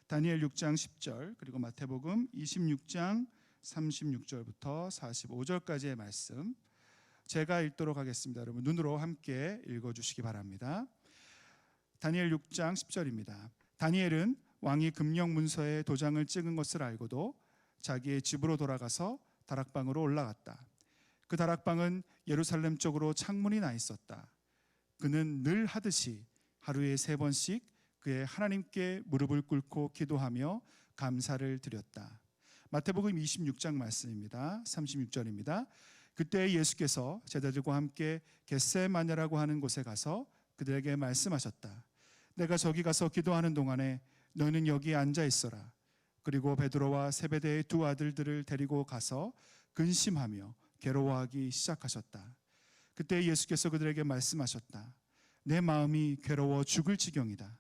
다니엘 6장 10절 그리고 마태복음 26장 36절부터 45절까지의 말씀 제가 읽도록 하겠습니다. 여러분 눈으로 함께 읽어주시기 바랍니다. 다니엘 6장 10절입니다. 다니엘은 왕이 금령 문서에 도장을 찍은 것을 알고도 자기의 집으로 돌아가서 다락방으로 올라갔다. 그 다락방은 예루살렘 쪽으로 창문이 나 있었다. 그는 늘 하듯이 하루에 3번씩 그의 하나님께 무릎을 꿇고 기도하며 감사를 드렸다. 마태복음 26장 말씀입니다. 36절입니다. 그때 예수께서 제자들과 함께 겟세마네라고 하는 곳에 가서 그들에게 말씀하셨다. 내가 저기 가서 기도하는 동안에 너희는 여기 앉아 있어라. 그리고 베드로와 세베대의 2 아들들을 데리고 가서 근심하며 괴로워하기 시작하셨다. 그때 예수께서 그들에게 말씀하셨다. 내 마음이 괴로워 죽을 지경이다.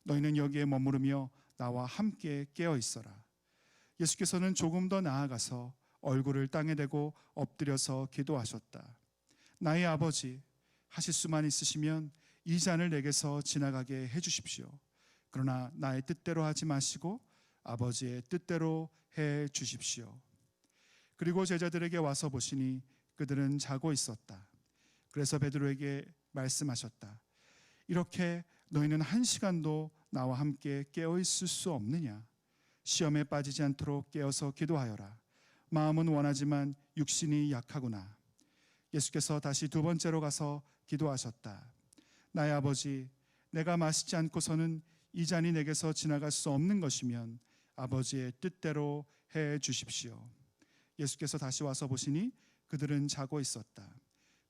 너희는 여기에 머무르며 나와 함께 깨어 있어라. 예수께서는 조금 더 나아가서 얼굴을 땅에 대고 엎드려서 기도하셨다. 나의 아버지, 하실 수만 있으시면 이 잔을 내게서 지나가게 해주십시오. 그러나 나의 뜻대로 하지 마시고 아버지의 뜻대로 해 주십시오. 그리고 제자들에게 와서 보시니 그들은 자고 있었다. 그래서 베드로에게 말씀하셨다. 이렇게 너희는 1시간도 나와 함께 깨어 있을 수 없느냐? 시험에 빠지지 않도록 깨어서 기도하여라. 마음은 원하지만 육신이 약하구나. 예수께서 다시 2번째로 가서 기도하셨다. 나의 아버지, 내가 마시지 않고서는 이 잔이 내게서 지나갈 수 없는 것이면 아버지의 뜻대로 해 주십시오. 예수께서 다시 와서 보시니 그들은 자고 있었다.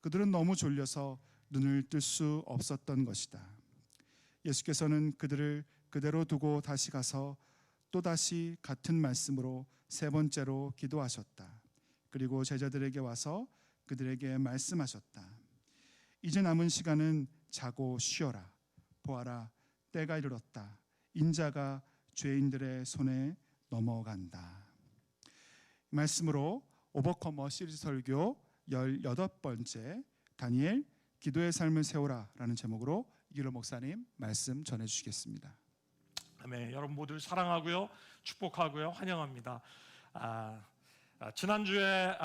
그들은 너무 졸려서 눈을 뜰 수 없었던 것이다. 예수께서는 그들을 그대로 두고 다시 가서 또다시 같은 말씀으로 3번째로 기도하셨다. 그리고 제자들에게 와서 그들에게 말씀하셨다. 이제 남은 시간은 자고 쉬어라. 보아라, 때가 이르렀다. 인자가 죄인들의 손에 넘어간다. 이 말씀으로 오버커머 시리즈 설교 18번째 다니엘 기도의 삶을 세우라 라는 제목으로 이길호 목사님 말씀 전해주시겠습니다. 아멘. 여러분 모두를 사랑하고요, 축복하고요, 환영합니다. 지난주에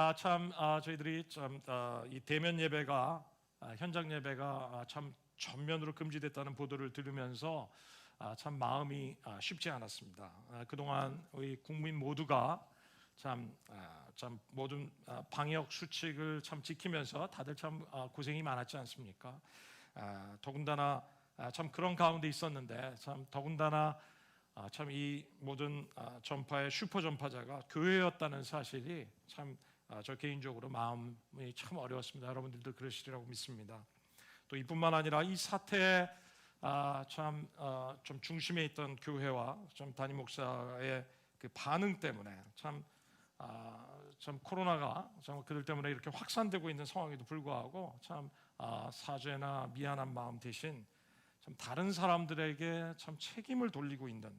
저희들이 이 대면 예배가 현장 예배가 참 전면으로 금지됐다는 보도를 들으면서 참 마음이 쉽지 않았습니다. 그동안 우리 국민 모두가 참 모든 방역 수칙을 참 지키면서 다들 참 고생이 많았지 않습니까? 더군다나 참 그런 가운데 있었는데 참 더군다나 참 이 모든 전파의 슈퍼 전파자가 교회였다는 사실이 참 저 개인적으로 마음이 참 어려웠습니다. 여러분들도 그러시리라고 믿습니다. 또 이뿐만 아니라 이 사태에 좀 중심에 있던 교회와 좀 담임 목사의 그 반응 때문에 참 코로나가 참 그들 때문에 이렇게 확산되고 있는 상황에도 불구하고 참 사죄나 미안한 마음 대신 참 다른 사람들에게 참 책임을 돌리고 있는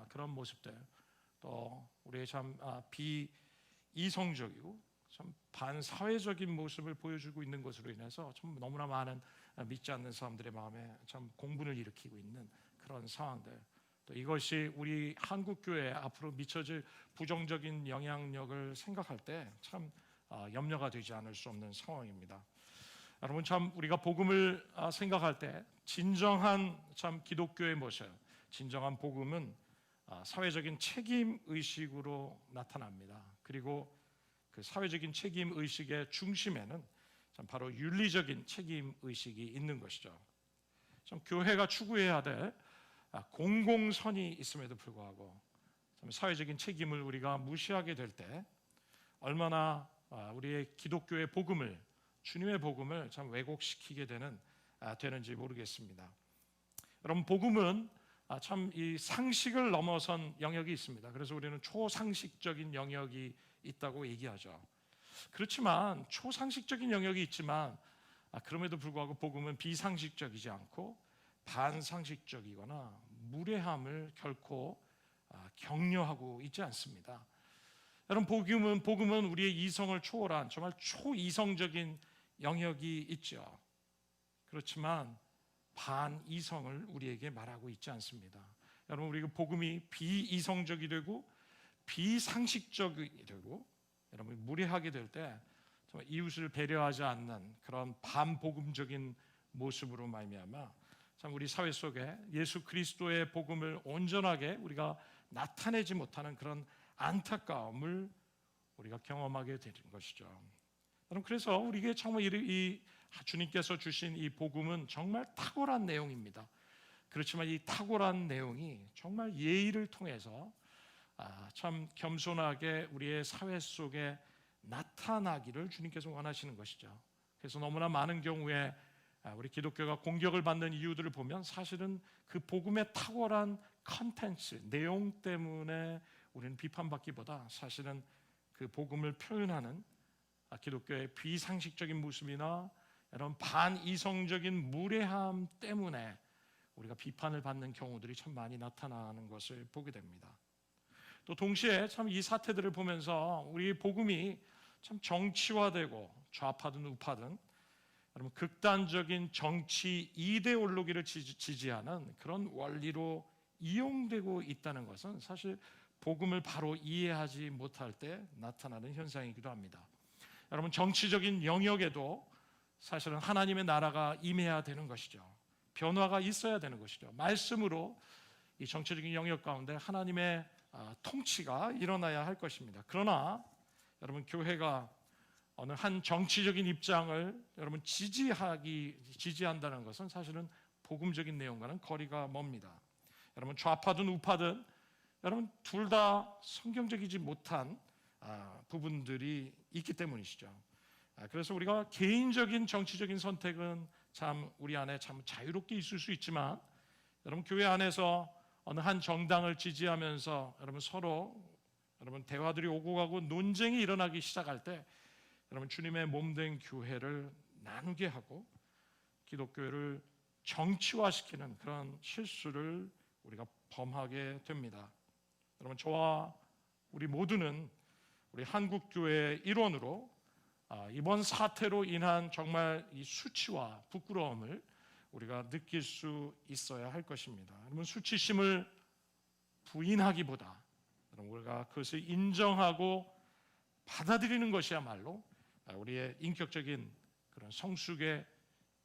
그런 모습들, 또 우리의 참 비이성적이고 참 반사회적인 모습을 보여주고 있는 것으로 인해서 참 너무나 많은 믿지 않는 사람들의 마음에 참 공분을 일으키고 있는 그런 상황들, 또 이것이 우리 한국 교회에 앞으로 미쳐질 부정적인 영향력을 생각할 때 참 염려가 되지 않을 수 없는 상황입니다. 여러분, 참 우리가 복음을 생각할 때 진정한 참 기독교의 모습, 진정한 복음은 사회적인 책임 의식으로 나타납니다. 그리고 그 사회적인 책임 의식의 중심에는 참 바로 윤리적인 책임 의식이 있는 것이죠. 참 교회가 추구해야 될 공공선이 있음에도 불구하고 참 사회적인 책임을 우리가 무시하게 될 때 얼마나 우리의 기독교의 복음을, 주님의 복음을 참 왜곡시키게 되는지 모르겠습니다. 여러분, 복음은 참 이 상식을 넘어선 영역이 있습니다. 그래서 우리는 초상식적인 영역이 있다고 얘기하죠. 그렇지만 초상식적인 영역이 있지만 그럼에도 불구하고 복음은 비상식적이지 않고 반상식적이거나 무례함을 결코 격려하고 있지 않습니다. 여러분, 복음은 우리의 이성을 초월한 정말 초이성적인 영역이 있죠. 그렇지만 반이성을 우리에게 말하고 있지 않습니다. 여러분 우리 그 복음이 비이성적이 되고 비상식적이 되고 여러분 무례하게 될 때 정말 이웃을 배려하지 않는 그런 반복음적인 모습으로 말미암아 참 우리 사회 속에 예수 그리스도의 복음을 온전하게 우리가 나타내지 못하는 그런 안타까움을 우리가 경험하게 되는 것이죠. 여러분 그래서 우리에게 정말 이 주님께서 주신 이 복음은 정말 탁월한 내용입니다. 그렇지만 이 탁월한 내용이 정말 예의를 통해서 참 겸손하게 우리의 사회 속에 나타나기를 주님께서 원하시는 것이죠. 그래서 너무나 많은 경우에 우리 기독교가 공격을 받는 이유들을 보면 사실은 그 복음의 탁월한 컨텐츠, 내용 때문에 우리는 비판받기보다 사실은 그 복음을 표현하는 기독교의 비상식적인 모습이나 이런 반이성적인 무례함 때문에 우리가 비판을 받는 경우들이 참 많이 나타나는 것을 보게 됩니다. 또 동시에 참 이 사태들을 보면서 우리 복음이 참 정치화되고 좌파든 우파든 여러분 극단적인 정치 이데올로기를 지지하는 그런 원리로 이용되고 있다는 것은 사실 복음을 바로 이해하지 못할 때 나타나는 현상이기도 합니다. 여러분 정치적인 영역에도 사실은 하나님의 나라가 임해야 되는 것이죠. 변화가 있어야 되는 것이죠. 말씀으로 이 정치적인 영역 가운데 하나님의 통치가 일어나야 할 것입니다. 그러나 여러분 교회가 어느 한 정치적인 입장을 여러분 지지한다는 것은 사실은 복음적인 내용과는 거리가 멉니다. 여러분 좌파든 우파든 여러분 둘 다 성경적이지 못한 부분들이 있기 때문이시죠. 그래서 우리가 개인적인 정치적인 선택은 참 우리 안에 참 자유롭게 있을 수 있지만 여러분 교회 안에서 어느 한 정당을 지지하면서 여러분 서로 여러분 대화들이 오고 가고 논쟁이 일어나기 시작할 때 여러분 주님의 몸된 교회를 나누게 하고 기독교를 정치화시키는 그런 실수를 우리가 범하게 됩니다. 여러분 저와 우리 모두는 우리 한국 교회의 일원으로 이번 사태로 인한 정말 이 수치와 부끄러움을 우리가 느낄 수 있어야 할 것입니다. 여러분 수치심을 부인하기보다 우리가 그것을 인정하고 받아들이는 것이야말로 우리의 인격적인 그런 성숙의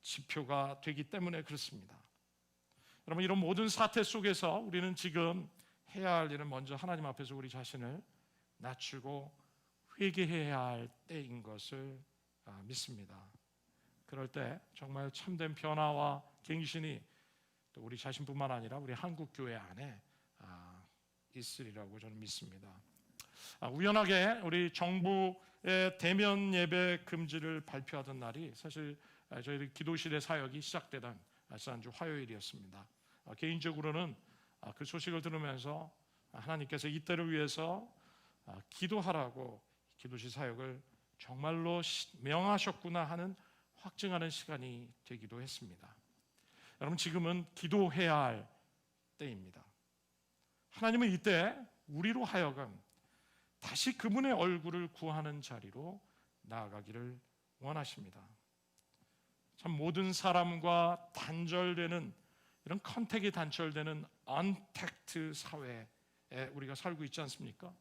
지표가 되기 때문에 그렇습니다. 여러분 이런 모든 사태 속에서 우리는 지금 해야 할 일은 먼저 하나님 앞에서 우리 자신을 낮추고 회개해야 할 때인 것을 믿습니다. 그럴 때 정말 참된 변화와 갱신이 또 우리 자신뿐만 아니라 우리 한국 교회 안에 있으리라고 저는 믿습니다. 우연하게 우리 정부의 대면 예배 금지를 발표하던 날이 사실 저희 기도실의 사역이 시작되던 지난주 화요일이었습니다. 개인적으로는 그 소식을 들으면서 하나님께서 이때를 위해서 기도하라고 기도실 사역을 정말로 명하셨구나 하는 확증하는 시간이 되기도 했습니다. 여러분 지금은 기도해야 할 때입니다. 하나님은 이때 우리로 하여금 다시 그분의 얼굴을 구하는 자리로 나아가기를 원하십니다. 참 모든 사람과 단절되는 이런 컨택이 단절되는 언택트 사회에 우리가 살고 있지 않습니까?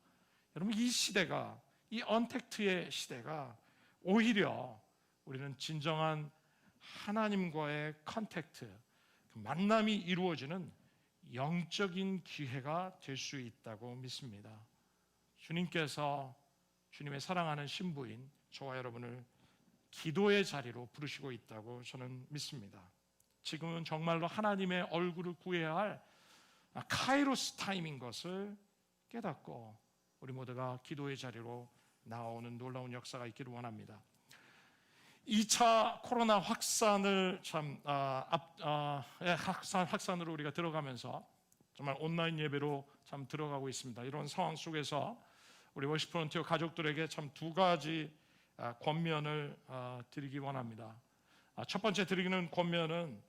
여러분 이 시대가 이 언택트의 시대가 오히려 우리는 진정한 하나님과의 컨택트, 그 만남이 이루어지는 영적인 기회가 될 수 있다고 믿습니다. 주님께서 주님의 사랑하는 신부인 저와 여러분을 기도의 자리로 부르시고 있다고 저는 믿습니다. 지금은 정말로 하나님의 얼굴을 구해야 할 카이로스 타임인 것을 깨닫고 우리 모두가 기도의 자리로 나오는 놀라운 역사가 있기를 원합니다. 2차 코로나 확산을 확산으로 우리가 들어가면서 정말 온라인 예배로 참 들어가고 있습니다. 이런 상황 속에서 우리 워시프 프론티어 가족들에게 참 두 가지 권면을 드리기 원합니다. 첫 번째 드리는 권면은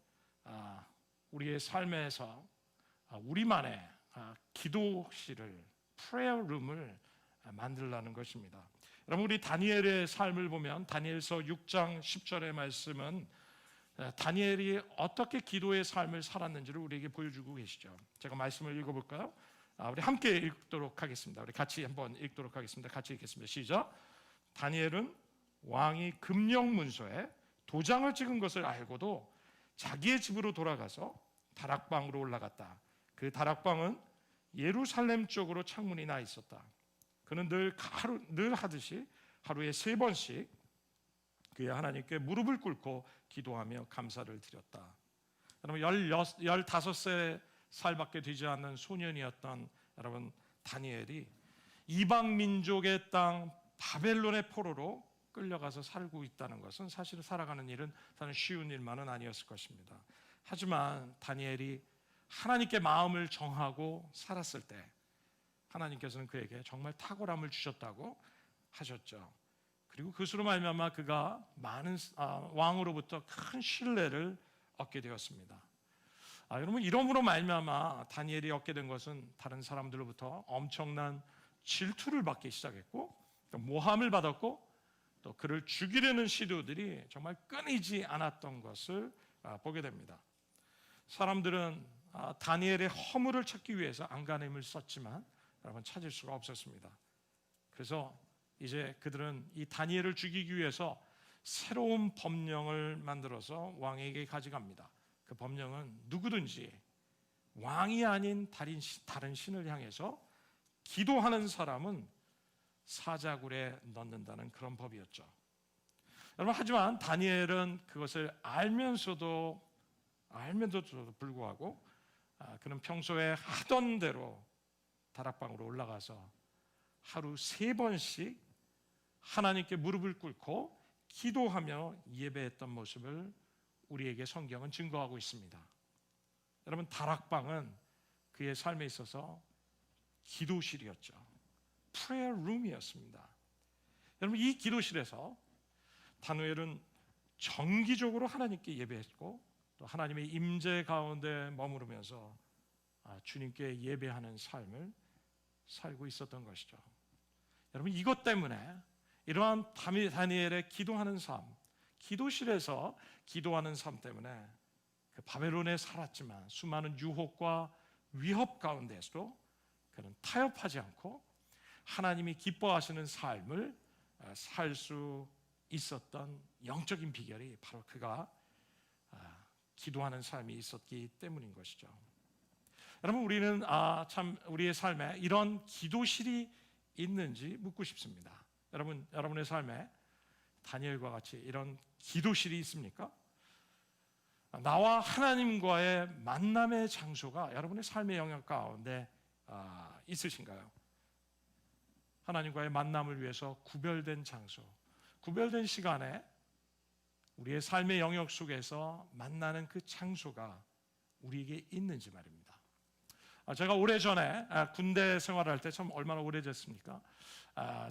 우리의 삶에서 우리만의 기도실을 프레어 룸을 만들라는 것입니다. 여러분 우리 다니엘의 삶을 보면 다니엘서 6장 10절의 말씀은 다니엘이 어떻게 기도의 삶을 살았는지를 우리에게 보여주고 계시죠. 제가 말씀을 읽어볼까요? 우리 함께 읽도록 하겠습니다. 우리 같이 한번 읽도록 하겠습니다. 같이 읽겠습니다. 시작. 다니엘은 왕이 금령 문서에 도장을 찍은 것을 알고도 자기의 집으로 돌아가서 다락방으로 올라갔다. 그 다락방은 예루살렘 쪽으로 창문이 나 있었다. 그는 늘 하듯이 하루에 3번씩 그의 하나님께 무릎을 꿇고 기도하며 감사를 드렸다. 여러분 15살밖에 되지 않는 소년이었던 여러분 다니엘이 이방 민족의 땅 바벨론의 포로로 끌려가서 살고 있다는 것은 사실 살아가는 일은 다른 쉬운 일만은 아니었을 것입니다. 하지만 다니엘이 하나님께 마음을 정하고 살았을 때 하나님께서는 그에게 정말 탁월함을 주셨다고 하셨죠. 그리고 그것으로 말미암아 그가 많은 왕으로부터 큰 신뢰를 얻게 되었습니다. 여러분 이러므로 말미암아 다니엘이 얻게 된 것은 다른 사람들로부터 엄청난 질투를 받기 시작했고 또 모함을 받았고 또 그를 죽이려는 시도들이 정말 끊이지 않았던 것을 보게 됩니다. 사람들은 다니엘의 허물을 찾기 위해서 안간힘을 썼지만 여러분 찾을 수가 없었습니다. 그래서 이제 그들은 이 다니엘을 죽이기 위해서 새로운 법령을 만들어서 왕에게 가져갑니다. 그 법령은 누구든지 왕이 아닌 다른 신을 향해서 기도하는 사람은 사자굴에 넣는다는 그런 법이었죠. 여러분 하지만 다니엘은 그것을 알면서도 불구하고 그는 평소에 하던 대로 다락방으로 올라가서 하루 3번씩 하나님께 무릎을 꿇고 기도하며 예배했던 모습을 우리에게 성경은 증거하고 있습니다. 여러분 다락방은 그의 삶에 있어서 기도실이었죠. prayer room이었습니다. 여러분 이 기도실에서 다니엘은 정기적으로 하나님께 예배했고 또 하나님의 임재 가운데 머무르면서 주님께 예배하는 삶을 살고 있었던 것이죠. 여러분 이것 때문에 이러한 다니엘의 기도하는 삶, 기도실에서 기도하는 삶 때문에 그 바벨론에 살았지만 수많은 유혹과 위협 가운데서도 그는 타협하지 않고 하나님이 기뻐하시는 삶을 살 수 있었던 영적인 비결이 바로 그가 기도하는 삶이 있었기 때문인 것이죠. 여러분 우리는 참 우리의 삶에 이런 기도실이 있는지 묻고 싶습니다. 여러분의 삶에 다니엘과 같이 이런 기도실이 있습니까? 나와 하나님과의 만남의 장소가 여러분의 삶의 영역 가운데 있으신가요? 하나님과의 만남을 위해서 구별된 장소, 구별된 시간에 우리의 삶의 영역 속에서 만나는 그 장소가 우리에게 있는지 말입니다. 제가 오래전에 군대 생활할 때 참 얼마나 오래됐습니까?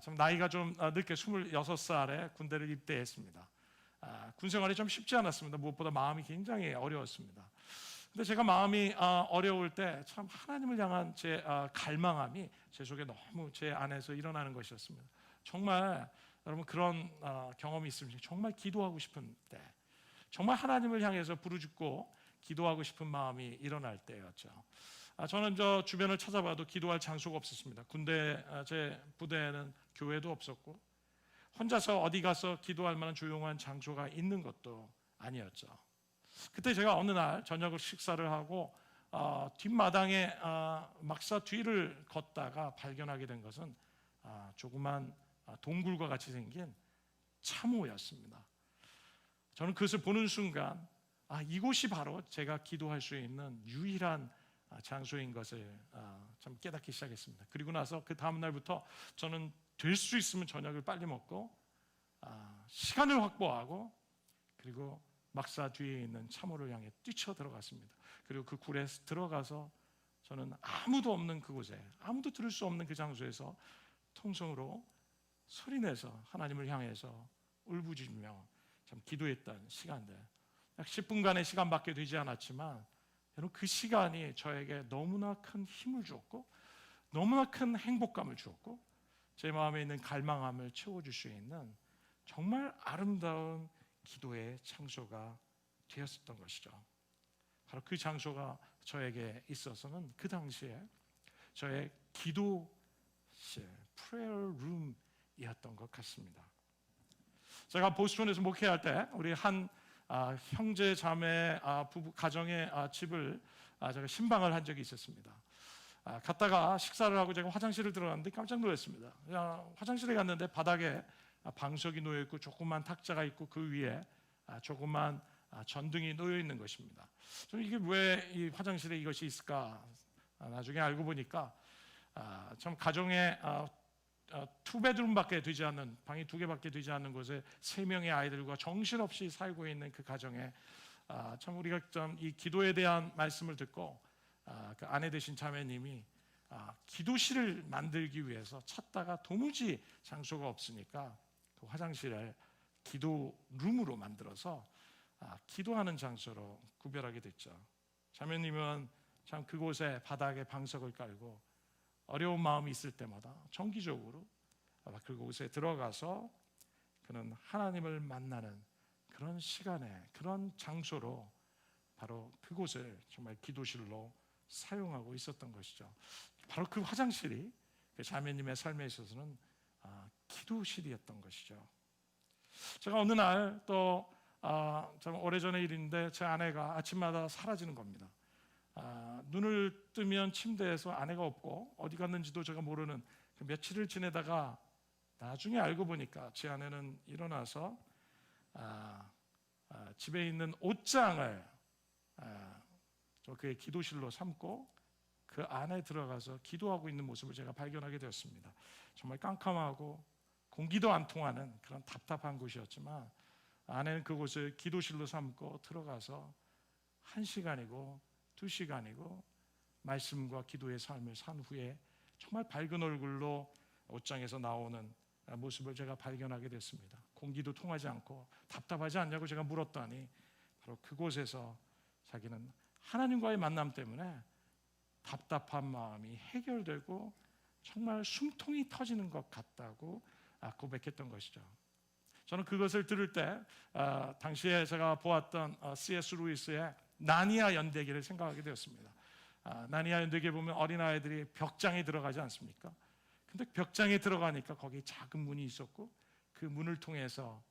참 나이가 좀 늦게 26살에 군대를 입대했습니다. 군 생활이 좀 쉽지 않았습니다. 무엇보다 마음이 굉장히 어려웠습니다. 근데 제가 마음이 어려울 때 참 하나님을 향한 제 갈망함이 제 속에 너무 제 안에서 일어나는 것이었습니다. 정말 여러분 그런 경험이 있으면 정말 기도하고 싶은 때, 정말 하나님을 향해서 부르짖고 기도하고 싶은 마음이 일어날 때였죠. 저는 저 주변을 찾아봐도 기도할 장소가 없었습니다. 제 부대에는 교회도 없었고 혼자서 어디 가서 기도할 만한 조용한 장소가 있는 것도 아니었죠. 그때 제가 어느 날 저녁을 식사를 하고 뒷마당에 막사 뒤를 걷다가 발견하게 된 것은 조그만 동굴과 같이 생긴 참호였습니다. 저는 그것을 보는 순간 이곳이 바로 제가 기도할 수 있는 유일한 장소인 것을 참 깨닫기 시작했습니다. 그리고 나서 그 다음 날부터 저는 될 수 있으면 저녁을 빨리 먹고 시간을 확보하고 그리고 막사 뒤에 있는 참호를 향해 뛰쳐 들어갔습니다. 그리고 그 굴에 들어가서 저는 아무도 없는 그곳에, 아무도 들을 수 없는 그 장소에서 통성으로 소리내서 하나님을 향해서 울부짖으며 참 기도했던 시간들, 약 10분간의 시간밖에 되지 않았지만 여러분 그 시간이 저에게 너무나 큰 힘을 주었고 너무나 큰 행복감을 주었고 제 마음에 있는 갈망함을 채워줄 수 있는 정말 아름다운 기도의 창소가 되었었던 것이죠. 바로 그 장소가 저에게 있어서는 그 당시에 저의 기도실, prayer room이었던 것 같습니다. 제가 보스턴에서 목회할 때 우리 한 형제 자매 부부 가정의 집을 제가 신방을 한 적이 있었습니다. 갔다가 식사를 하고 제가 화장실을 들어갔는데 깜짝 놀랐습니다. 화장실에 갔는데 바닥에 방석이 놓여 있고 조그만 탁자가 있고 그 위에 조그만 전등이 놓여 있는 것입니다. 저는 이게 왜 이 화장실에 이것이 있을까? 나중에 알고 보니까 참 가정에 투베드룸밖에 되지 않는, 방이 2개밖에 되지 않는 곳에 3명의 아이들과 정신없이 살고 있는 그 가정에 참 우리가 좀 이 기도에 대한 말씀을 듣고 그 아내 되신 자매님이 기도실을 만들기 위해서 찾다가 도무지 장소가 없으니까 그 화장실을 기도룸으로 만들어서 기도하는 장소로 구별하게 됐죠. 자매님은 참 그곳에 바닥에 방석을 깔고 어려운 마음이 있을 때마다 정기적으로 그곳에 들어가서 그는 하나님을 만나는 그런 시간에, 그런 장소로 바로 그곳을 정말 기도실로 사용하고 있었던 것이죠. 바로 그 화장실이 그 자매님의 삶에 있어서는 기도실이었던 것이죠. 제가 어느 날 또 오래전의 일인데 제 아내가 아침마다 사라지는 겁니다. 눈을 뜨면 침대에서 아내가 없고 어디 갔는지도 제가 모르는 그 며칠을 지내다가 나중에 알고 보니까 제 아내는 일어나서 집에 있는 옷장을 그의 기도실로 삼고 그 안에 들어가서 기도하고 있는 모습을 제가 발견하게 되었습니다. 정말 깜깜하고 공기도 안 통하는 그런 답답한 곳이었지만 아내는 그곳을 기도실로 삼고 들어가서 1시간이고 2시간이고 말씀과 기도의 삶을 산 후에 정말 밝은 얼굴로 옷장에서 나오는 모습을 제가 발견하게 됐습니다. 공기도 통하지 않고 답답하지 않냐고 제가 물었더니 바로 그곳에서 자기는 하나님과의 만남 때문에 답답한 마음이 해결되고 정말 숨통이 터지는 것 같다고 고백했던 것이죠. 저는 그것을 들을 때 당시에 제가 보았던 C.S. 루이스의 나니아 연대기를 생각하게 되었습니다. 나니아 연대기에 보면 어린아이들이 벽장에 들어가지 않습니까? 근데 벽장에 들어가니까 거기 작은 문이 있었고 그 문을 통해서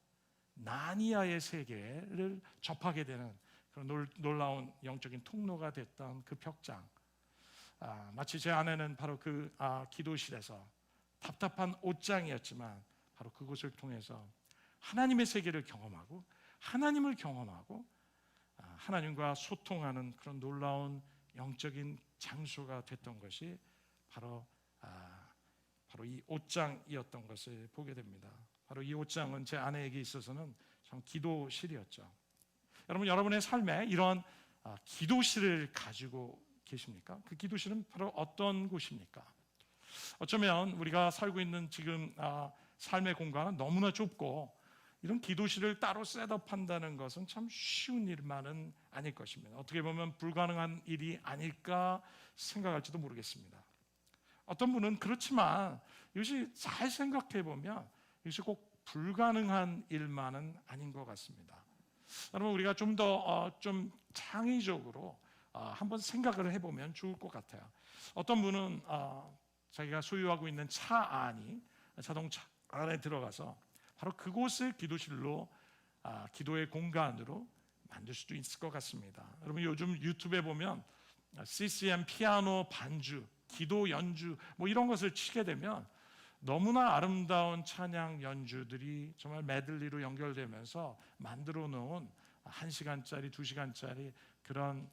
나니아의 세계를 접하게 되는 그런 놀라운 영적인 통로가 됐던 그 벽장. 마치 제 아내는 바로 그 기도실에서 답답한 옷장이었지만 바로 그곳을 통해서 하나님의 세계를 경험하고 하나님을 경험하고 하나님과 소통하는 그런 놀라운 영적인 장소가 됐던 것이 바로 이 옷장이었던 것을 보게 됩니다. 바로 이 옷장은 제 아내에게 있어서는 참 기도실이었죠. 여러분, 여러분의 삶에 이런 기도실을 가지고 계십니까? 그 기도실은 바로 어떤 곳입니까? 어쩌면 우리가 살고 있는 지금 삶의 공간은 너무나 좁고 이런 기도실을 따로 셋업한다는 것은 참 쉬운 일만은 아닐 것입니다. 어떻게 보면 불가능한 일이 아닐까 생각할지도 모르겠습니다. 어떤 분은 그렇지만 이것이 잘 생각해 보면 이것이 꼭 불가능한 일만은 아닌 것 같습니다. 여러분, 우리가 좀 더 좀 창의적으로 한번 생각을 해보면 좋을 것 같아요. 어떤 분은 자기가 소유하고 있는 차 안이 자동차 안에 들어가서 바로 그곳을 기도실로 기도의 공간으로 만들 수도 있을 것 같습니다. 여러분, 요즘 유튜브에 보면 CCM 피아노 반주, 기도 연주 뭐 이런 것을 치게 되면 너무나 아름다운 찬양 연주들이 정말 메들리로 연결되면서 만들어 놓은 1시간짜리, 2시간짜리 그런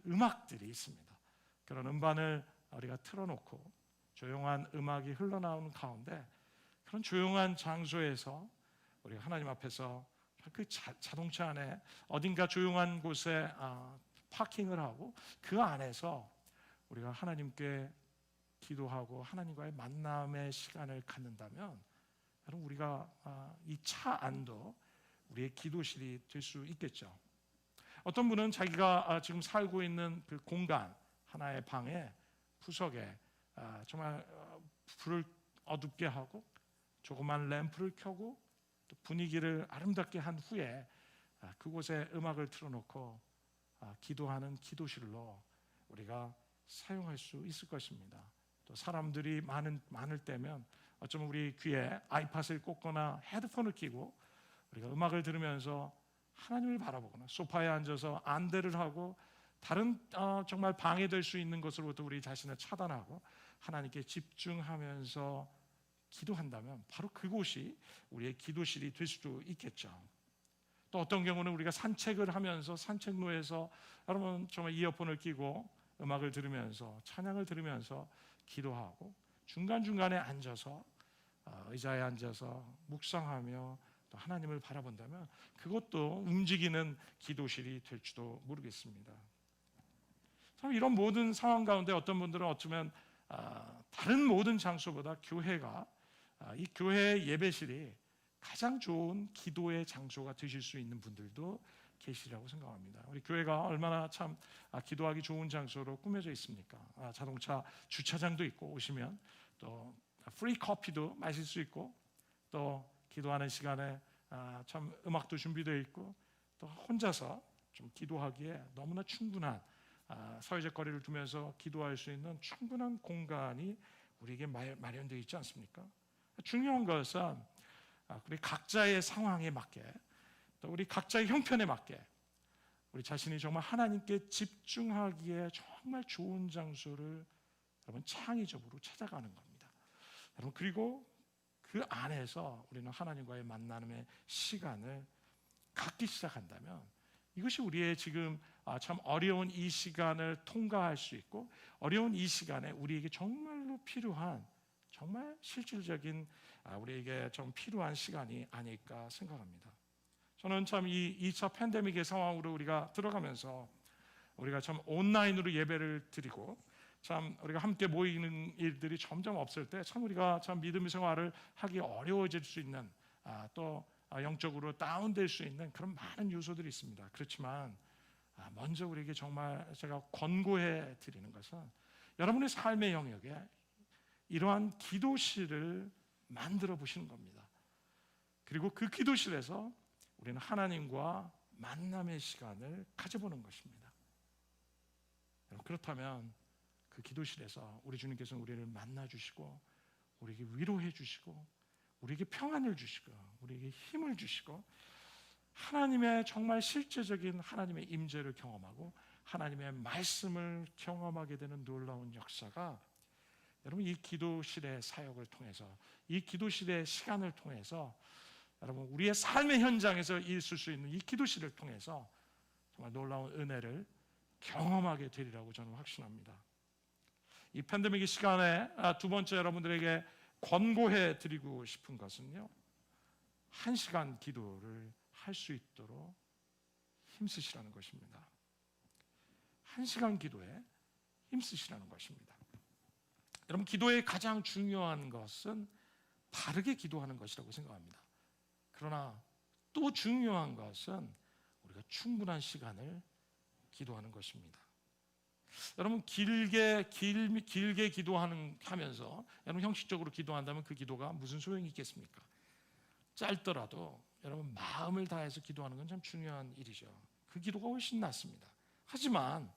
음악들이 있습니다. 그런 음반을 우리가 틀어놓고 조용한 음악이 흘러나오는 가운데 그런 조용한 장소에서 우리가 하나님 앞에서 그 자동차 안에 어딘가 조용한 곳에 파킹을 하고 그 안에서 우리가 하나님께 기도하고 하나님과의 만남의 시간을 갖는다면 여러분, 우리가 이 차 안도 우리의 기도실이 될 수 있겠죠. 어떤 분은 자기가 지금 살고 있는 그 공간 하나의 방에 구석에 정말 불을 어둡게 하고 조그만 램프를 켜고 또 분위기를 아름답게 한 후에 그곳에 음악을 틀어놓고 기도하는 기도실로 우리가 사용할 수 있을 것입니다. 또 사람들이 많을 때면 어쩌면 우리 귀에 아이팟을 꽂거나 헤드폰을 끼고 우리가 음악을 들으면서 하나님을 바라보거나 소파에 앉아서 안대를 하고 다른 정말 방해될 수 있는 것으로부터 우리 자신을 차단하고 하나님께 집중하면서 기도한다면 바로 그곳이 우리의 기도실이 될 수도 있겠죠. 또 어떤 경우는 우리가 산책을 하면서 산책로에서 여러분 정말 이어폰을 끼고 음악을 들으면서 찬양을 들으면서 기도하고 중간중간에 앉아서 의자에 앉아서 묵상하며 또 하나님을 바라본다면 그것도 움직이는 기도실이 될지도 모르겠습니다. 참 이런 모든 상황 가운데 어떤 분들은 어쩌면 다른 모든 장소보다 교회가 이 교회의 예배실이 가장 좋은 기도의 장소가 되실 수 있는 분들도 계시라고 생각합니다. 우리 교회가 얼마나 참 기도하기 좋은 장소로 꾸며져 있습니까? 자동차 주차장도 있고 오시면 또 프리 커피도 마실 수 있고 또 기도하는 시간에 참 음악도 준비되어 있고 또 혼자서 좀 기도하기에 너무나 충분한 사회적 거리를 두면서 기도할 수 있는 충분한 공간이 우리에게 마련되어 있지 않습니까? 중요한 것은 우리 각자의 상황에 맞게 또 우리 각자의 형편에 맞게 우리 자신이 정말 하나님께 집중하기에 정말 좋은 장소를 여러분 창의적으로 찾아가는 겁니다. 여러분 그리고 그 안에서 우리는 하나님과의 만남의 시간을 갖기 시작한다면 이것이 우리의 지금 참 어려운 이 시간을 통과할 수 있고 어려운 이 시간에 우리에게 정말로 필요한 정말 실질적인 우리에게 좀 필요한 시간이 아닐까 생각합니다. 저는 참 이 2차 팬데믹의 상황으로 우리가 들어가면서 우리가 참 온라인으로 예배를 드리고 참 우리가 함께 모이는 일들이 점점 없을 때 참 우리가 참 믿음의 생활을 하기 어려워질 수 있는 또 영적으로 다운될 수 있는 그런 많은 요소들이 있습니다. 그렇지만 먼저 우리에게 정말 제가 권고해 드리는 것은 여러분의 삶의 영역에 이러한 기도실을 만들어 보시는 겁니다. 그리고 그 기도실에서 우리는 하나님과 만남의 시간을 가져보는 것입니다. 그렇다면 그 기도실에서 우리 주님께서는 우리를 만나 주시고 우리에게 위로해 주시고 우리에게 평안을 주시고 우리에게 힘을 주시고 하나님의 정말 실제적인 하나님의 임재를 경험하고 하나님의 말씀을 경험하게 되는 놀라운 역사가 여러분 이 기도실의 사역을 통해서 이 기도실의 시간을 통해서 여러분 우리의 삶의 현장에서 있을 수 있는 이 기도실을 통해서 정말 놀라운 은혜를 경험하게 되리라고 저는 확신합니다. 이 팬데믹의 시간에 두 번째 여러분들에게 권고해 드리고 싶은 것은요 1시간 기도를 할 수 있도록 힘쓰시라는 것입니다. 1시간 기도에 힘쓰시라는 것입니다. 여러분 기도의 가장 중요한 것은 바르게 기도하는 것이라고 생각합니다. 그러나 또 중요한 것은 우리가 충분한 시간을 기도하는 것입니다. 여러분 길게 기도하면서 여러분 형식적으로 기도한다면 그 기도가 무슨 소용이 있겠습니까? 짧더라도 여러분 마음을 다해서 기도하는 건 참 중요한 일이죠. 그 기도가 훨씬 낫습니다. 하지만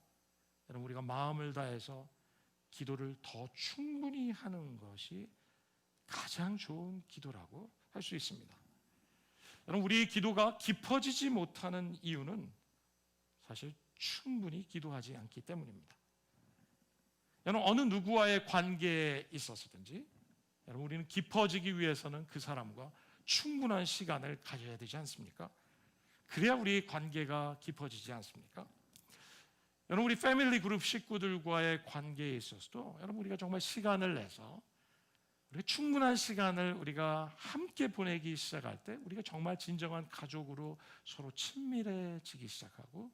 여러분 우리가 마음을 다해서 기도를 더 충분히 하는 것이 가장 좋은 기도라고 할 수 있습니다. 여러분 우리의 기도가 깊어지지 못하는 이유는 사실 충분히 기도하지 않기 때문입니다. 여러분 어느 누구와의 관계에 있어서든지 여러분 우리는 깊어지기 위해서는 그 사람과 충분한 시간을 가져야 되지 않습니까? 그래야 우리 관계가 깊어지지 않습니까? 여러분 우리 패밀리 그룹 식구들과의 관계에 있어서도 여러분 우리가 정말 시간을 내서 우리가 충분한 시간을 우리가 함께 보내기 시작할 때 우리가 정말 진정한 가족으로 서로 친밀해지기 시작하고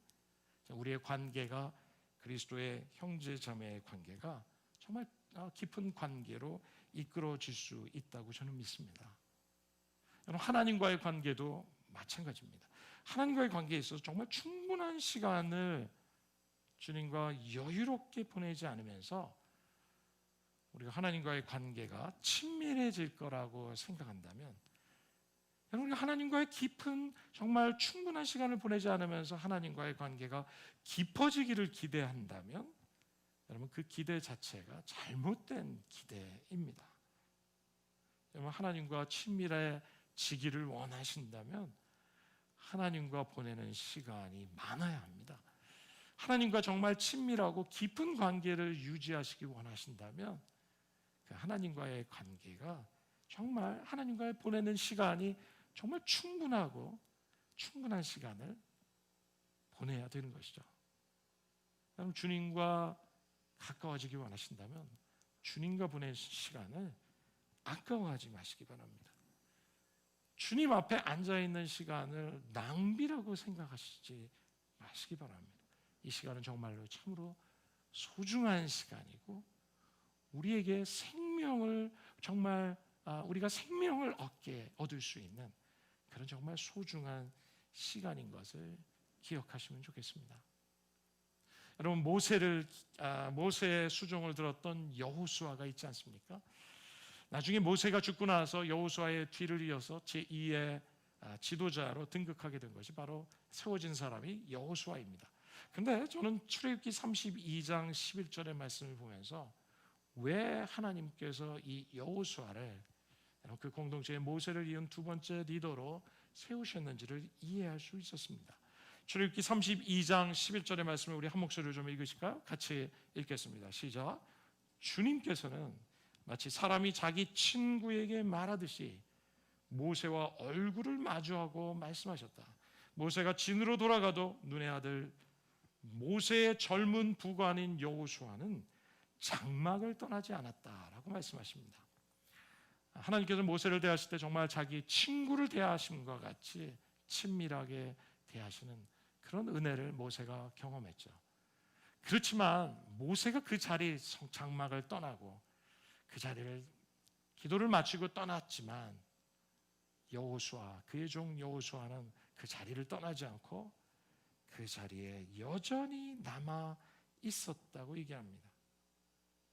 우리의 관계가 그리스도의 형제 자매의 관계가 정말 깊은 관계로 이끌어질 수 있다고 저는 믿습니다. 여러분 하나님과의 관계도 마찬가지입니다. 하나님과의 관계에 있어서 정말 충분한 시간을 주님과 여유롭게 보내지 않으면서 우리가 하나님과의 관계가 친밀해질 거라고 생각한다면 여러분, 하나님과의 깊은 정말 충분한 시간을 보내지 않으면서 하나님과의 관계가 깊어지기를 기대한다면 여러분, 그 기대 자체가 잘못된 기대입니다. 여러분, 하나님과 친밀해지기를 원하신다면 하나님과 보내는 시간이 많아야 합니다. 하나님과 정말 친밀하고 깊은 관계를 유지하시기 원하신다면 그 하나님과의 관계가 정말 하나님과 보내는 시간이 정말 충분하고 충분한 시간을 보내야 되는 것이죠. 여러분, 주님과 가까워지기 원하신다면 주님과 보내는 시간을 아까워하지 마시기 바랍니다. 주님 앞에 앉아있는 시간을 낭비라고 생각하시지 마시기 바랍니다. 이 시간은 정말로 참으로 소중한 시간이고 우리에게 생명을 정말 우리가 생명을 얻을 수 있는 그런 정말 소중한 시간인 것을 기억하시면 좋겠습니다. 여러분, 모세의 수종을 들었던 여호수아가 있지 않습니까? 나중에 모세가 죽고 나서 여호수아의 뒤를 이어서 제2의 지도자로 등극하게 된 것이 바로 세워진 사람이 여호수아입니다. 그런데 저는 출애굽기 32장 11절의 말씀을 보면서 왜 하나님께서 이 여호수아를 그 공동체의 모세를 이은 두 번째 리더로 세우셨는지를 이해할 수 있었습니다. 출애굽기 32장 11절의 말씀을 우리 한 목소리로 좀 읽으실까요? 같이 읽겠습니다. 시작. 주님께서는 마치 사람이 자기 친구에게 말하듯이 모세와 얼굴을 마주하고 말씀하셨다. 모세가 진으로 돌아가도 눈의 아들 모세의 젊은 부관인 여호수아는 장막을 떠나지 않았다라고 말씀하십니다. 하나님께서 모세를 대하실 때 정말 자기 친구를 대하심과 같이 친밀하게 대하시는 그런 은혜를 모세가 경험했죠. 그렇지만 모세가 그 자리 장막을 떠나고 그 자리를 기도를 마치고 떠났지만 여호수아, 그의 종 여호수아는 그 자리를 떠나지 않고 그 자리에 여전히 남아 있었다고 얘기합니다.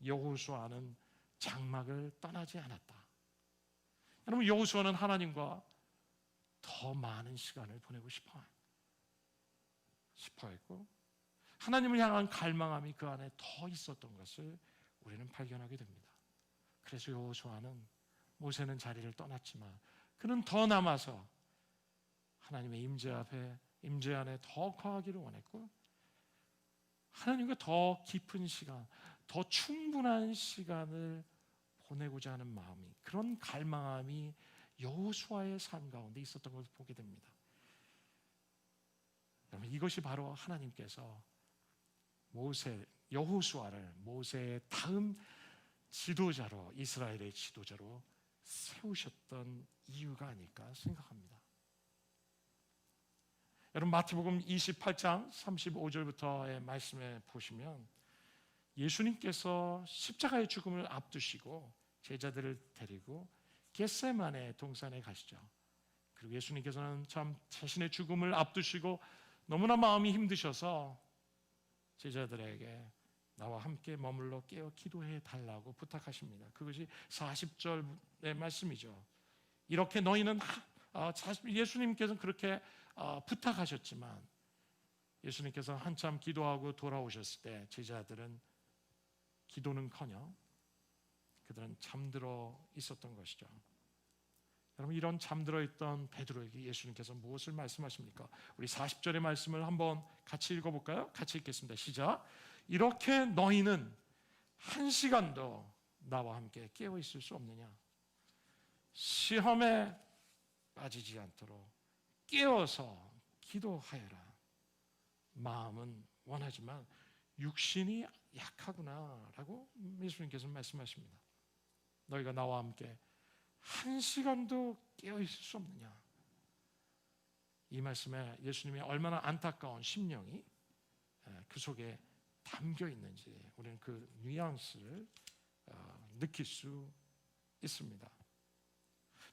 여호수아는 장막을 떠나지 않았다. 여러분, 여호수아는 하나님과 더 많은 시간을 보내고 싶어 했고 하나님을 향한 갈망함이 그 안에 더 있었던 것을 우리는 발견하게 됩니다. 그래서 여호수아는 모세는 자리를 떠났지만 그는 더 남아서 하나님의 임재 안에 더 거하기를 원했고 하나님과 더 깊은 시간, 더 충분한 시간을 보내고자 하는 마음이, 그런 갈망함이 여호수아의 삶 가운데 있었던 것을 보게 됩니다. 여러분, 이것이 바로 하나님께서 여호수아를 모세의 다음 지도자로, 이스라엘의 지도자로 세우셨던 이유가 아닐까 생각합니다. 여러분, 마태복음 28장 35절부터의 말씀에 보시면 예수님께서 십자가의 죽음을 앞두시고 제자들을 데리고 겟세마네 동산에 가시죠. 그리고 예수님께서는 참 자신의 죽음을 앞두시고 너무나 마음이 힘드셔서 제자들에게 나와 함께 머물러 깨어 기도해 달라고 부탁하십니다. 그것이 40절의 말씀이죠. 이렇게 너희는 예수님께서는 그렇게 부탁하셨지만 예수님께서 한참 기도하고 돌아오셨을 때 제자들은 기도는커녕 그들은 잠들어 있었던 것이죠. 여러분, 이런 잠들어 있던 베드로에게 예수님께서 무엇을 말씀하십니까? 우리 40절의 말씀을 한번 같이 읽어볼까요? 같이 읽겠습니다. 시작. 이렇게 너희는 한 시간도 나와 함께 깨어 있을 수 없느냐? 시험에 빠지지 않도록 깨어서 기도하여라. 마음은 원하지만 육신이 약하구나라고 예수님께서 말씀하십니다. 너희가 나와 함께 한 시간도 깨어 있을 수 없느냐? 이 말씀에 예수님의 얼마나 안타까운 심령이 그 속에 담겨 있는지 우리는 그 뉘앙스를 느낄 수 있습니다.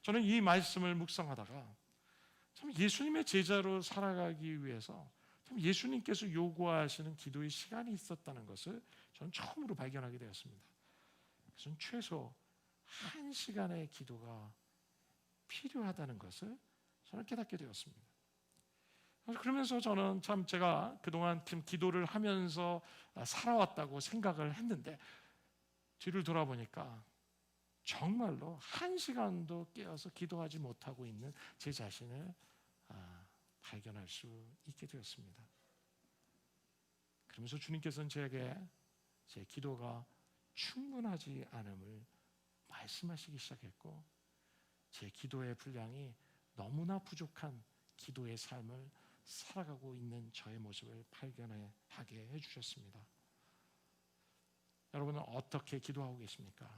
저는 이 말씀을 묵상하다가 참 예수님의 제자로 살아가기 위해서 참 예수님께서 요구하시는 기도의 시간이 있었다는 것을 저는 처음으로 발견하게 되었습니다. 그래서 최소 1시간의 기도가 필요하다는 것을 저는 깨닫게 되었습니다. 그러면서 저는 참 제가 그동안 좀 기도를 하면서 살아왔다고 생각을 했는데 뒤를 돌아보니까 정말로 한 시간도 깨어서 기도하지 못하고 있는 제 자신을 발견할 수 있게 되었습니다. 그러면서 주님께서는 제게 제 기도가 충분하지 않음을 말씀하시기 시작했고, 제 기도의 분량이 너무나 부족한 기도의 삶을 살아가고 있는 저의 모습을 발견하게 해주셨습니다. 여러분은 어떻게 기도하고 계십니까?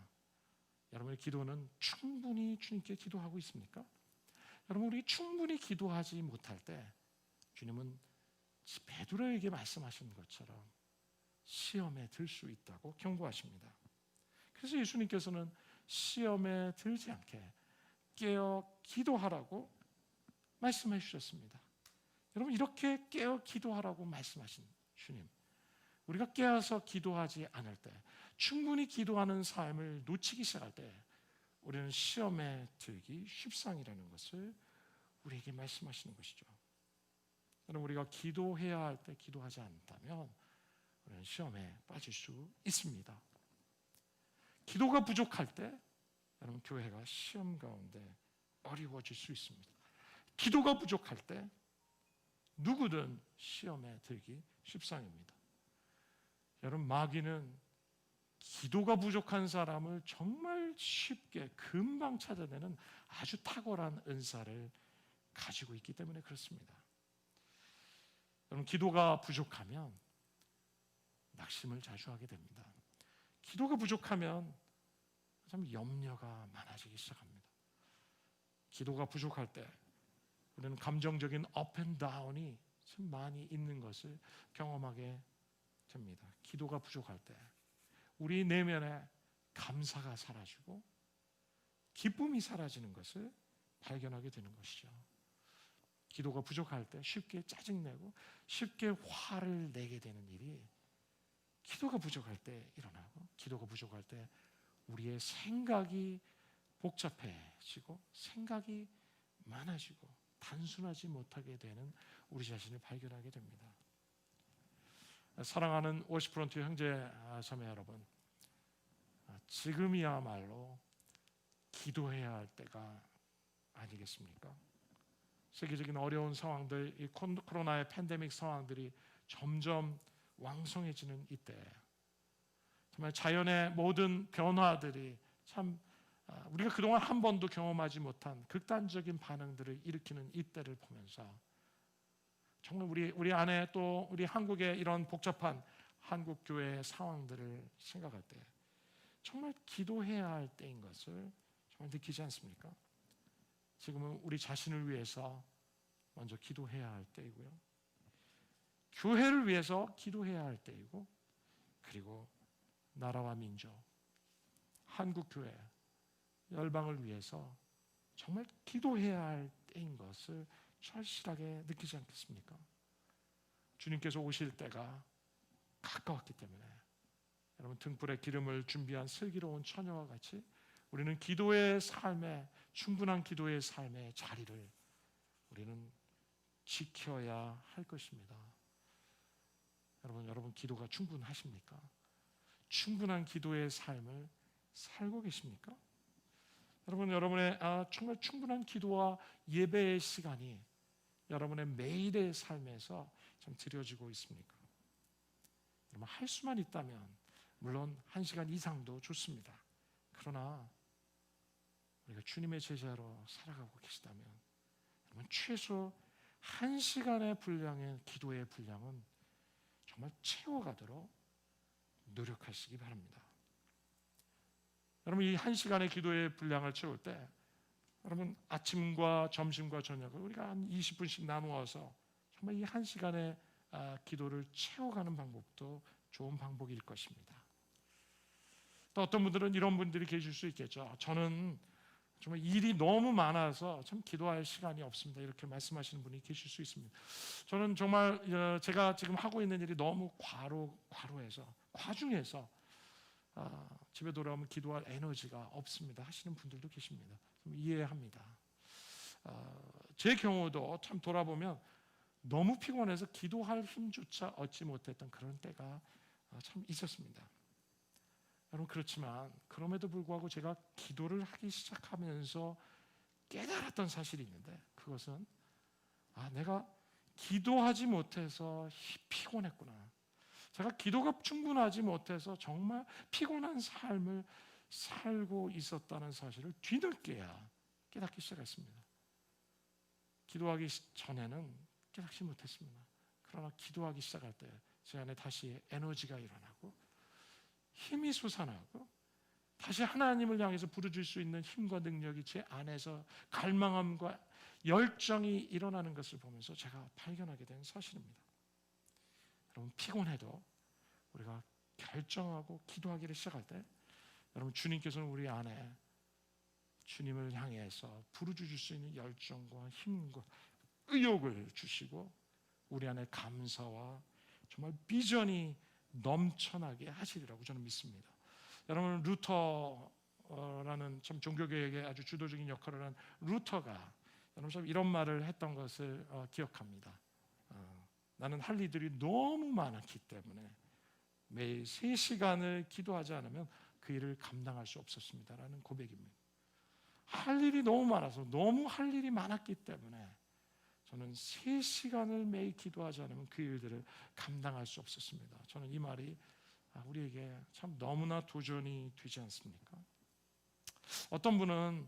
여러분의 기도는 충분히 주님께 기도하고 있습니까? 여러분, 우리 충분히 기도하지 못할 때 주님은 베드로에게 말씀하신 것처럼 시험에 들 수 있다고 경고하십니다. 그래서 예수님께서는 시험에 들지 않게 깨어 기도하라고 말씀해 주셨습니다. 여러분, 이렇게 깨어 기도하라고 말씀하신 주님, 우리가 깨어서 기도하지 않을 때, 충분히 기도하는 삶을 놓치기 시작할 때 우리는 시험에 들기 쉽상이라는 것을 우리에게 말씀하시는 것이죠. 여러분, 우리가 기도해야 할 때 기도하지 않다면 우리는 시험에 빠질 수 있습니다. 기도가 부족할 때 여러분, 교회가 시험 가운데 어려워질 수 있습니다. 기도가 부족할 때 누구든 시험에 들기 쉽상입니다. 여러분, 마귀는 기도가 부족한 사람을 정말 쉽게 금방 찾아내는 아주 탁월한 은사를 가지고 있기 때문에 그렇습니다. 여러분, 기도가 부족하면 낙심을 자주 하게 됩니다. 기도가 부족하면 참 염려가 많아지기 시작합니다. 기도가 부족할 때 우리는 감정적인 업 앤 다운이 참 많이 있는 것을 경험하게 됩니다. 기도가 부족할 때 우리 내면에 감사가 사라지고 기쁨이 사라지는 것을 발견하게 되는 것이죠. 기도가 부족할 때 쉽게 짜증내고 쉽게 화를 내게 되는 일이 기도가 부족할 때 일어나고, 기도가 부족할 때 우리의 생각이 복잡해지고 생각이 많아지고 단순하지 못하게 되는 우리 자신을 발견하게 됩니다. 사랑하는 워시프론트 형제 자매 여러분, 지금이야말로 기도해야 할 때가 아니겠습니까? 세계적인 어려운 상황들, 이 코로나의 팬데믹 상황들이 점점 왕성해지는 이때, 정말 자연의 모든 변화들이 참 우리가 그동안 한 번도 경험하지 못한 극단적인 반응들을 일으키는 이때를 보면서 정말 우리 안에 또 우리 한국의 이런 복잡한 한국 교회의 상황들을 생각할 때 정말 기도해야 할 때인 것을 정말 느끼지 않습니까? 지금은 우리 자신을 위해서 먼저 기도해야 할 때이고요, 교회를 위해서 기도해야 할 때이고, 그리고 나라와 민족, 한국 교회, 열방을 위해서 정말 기도해야 할 때인 것을 절실하게 느끼지 않겠습니까? 주님께서 오실 때가 가까웠기 때문에 여러분, 등불에 기름을 준비한 슬기로운 처녀와 같이 우리는 기도의 삶에, 충분한 기도의 삶의 자리를 우리는 지켜야 할 것입니다. 여러분 기도가 충분하십니까? 충분한 기도의 삶을 살고 계십니까? 여러분의 정말 충분한 기도와 예배의 시간이 여러분의 매일의 삶에서 좀 드려지고 있습니까? 여러분, 할 수만 있다면 물론 1시간 이상도 좋습니다. 그러나 우리가 주님의 제자로 살아가고 계시다면 여러분, 최소 1시간의 분량의 기도의 분량은 정말 채워가도록 노력하시기 바랍니다. 여러분, 이 1시간의 기도의 분량을 채울 때 여러분, 아침과 점심과 저녁을 우리가 한 20분씩 나누어서 정말 이 1시간의 기도를 채워가는 방법도 좋은 방법일 것입니다. 또 어떤 분들은 이런 분들이 계실 수 있겠죠. 저는 정말 일이 너무 많아서 참 기도할 시간이 없습니다, 이렇게 말씀하시는 분이 계실 수 있습니다. 저는 정말 제가 지금 하고 있는 일이 너무 과로해서, 과중해서 집에 돌아오면 기도할 에너지가 없습니다 하시는 분들도 계십니다. 좀 이해합니다. 제 경우도 참 돌아보면 너무 피곤해서 기도할 힘조차 얻지 못했던 그런 때가 참 있었습니다. 여러분, 그렇지만 그럼에도 불구하고 제가 기도를 하기 시작하면서 깨달았던 사실이 있는데, 그것은 내가 기도하지 못해서 피곤했구나. 제가 기도가 충분하지 못해서 정말 피곤한 삶을 살고 있었다는 사실을 뒤늦게야 깨닫기 시작했습니다. 기도하기 전에는 깨닫지 못했습니다. 그러나 기도하기 시작할 때 제 안에 다시 에너지가 일어나고 힘이 솟아나고 다시 하나님을 향해서 부르줄 수 있는 힘과 능력이 제 안에서 갈망함과 열정이 일어나는 것을 보면서 제가 발견하게 된 사실입니다. 여러분, 피곤해도 우리가 결정하고 기도하기를 시작할 때, 여러분, 주님께서는 우리 안에 주님을 향해서 부르줄 수 있는 열정과 힘과 의욕을 주시고 우리 안에 감사와 정말 비전이 넘쳐나게 하시리라고 저는 믿습니다. 여러분, 루터라는 참 종교개혁에 아주 주도적인 역할을 한 루터가 여러분 참 이런 말을 했던 것을 기억합니다. 나는 할 일들이 너무 많았기 때문에 매일 3시간을 기도하지 않으면 그 일을 감당할 수 없었습니다라는 고백입니다. 할 일이 너무 많아서, 너무 할 일이 많았기 때문에 저는 3시간을 매일 기도하지 않으면 그 일들을 감당할 수 없었습니다. 저는 이 말이 우리에게 참 너무나 도전이 되지 않습니까? 어떤 분은